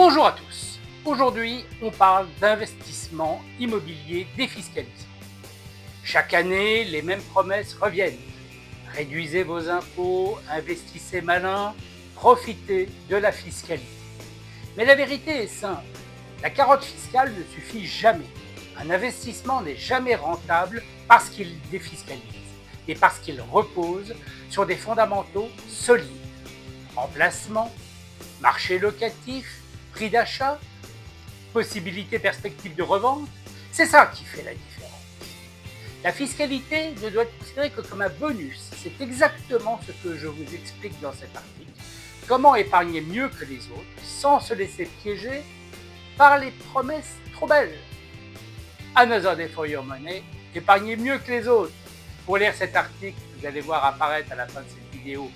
Bonjour à tous. Aujourd'hui, on parle d'investissement immobilier défiscalisé. Chaque année, les mêmes promesses reviennent. Réduisez vos impôts, investissez malin, profitez de la fiscalité. Mais la vérité est simple. La carotte fiscale ne suffit jamais. Un investissement n'est jamais rentable parce qu'il défiscalise et parce qu'il repose sur des fondamentaux solides. Emplacement, marché locatif, prix d'achat, possibilité, perspective de revente, c'est ça qui fait la différence. La fiscalité ne doit être considérée que comme un bonus. C'est exactement ce que je vous explique dans cet article. Comment épargner mieux que les autres sans se laisser piéger par les promesses trop belles. Another day for your money, épargnez mieux que les autres. Pour lire cet article, vous allez voir apparaître à la fin de cette vidéo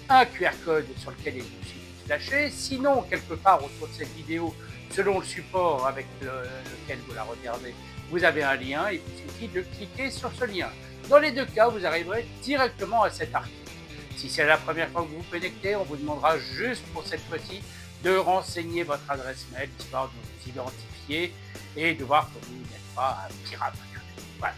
un QR code sur lequel il vous suffit de flasher. Sinon, quelque part autour de cette vidéo, selon le support avec lequel vous la regardez, vous avez un lien, il vous suffit de cliquer sur ce lien. Dans les deux cas, vous arriverez directement à cet article. Si c'est la première fois que vous vous connectez, on vous demandera juste pour cette fois-ci de renseigner votre adresse mail, histoire de vous identifier et de voir que vous n'êtes pas un pirate. Voilà.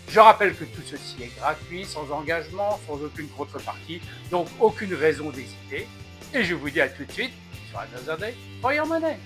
Je rappelle que tout ceci est gratuit, sans engagement, sans aucune contrepartie, donc aucune raison d'hésiter. Et je vous dis à tout de suite sur Another Day for Your Money.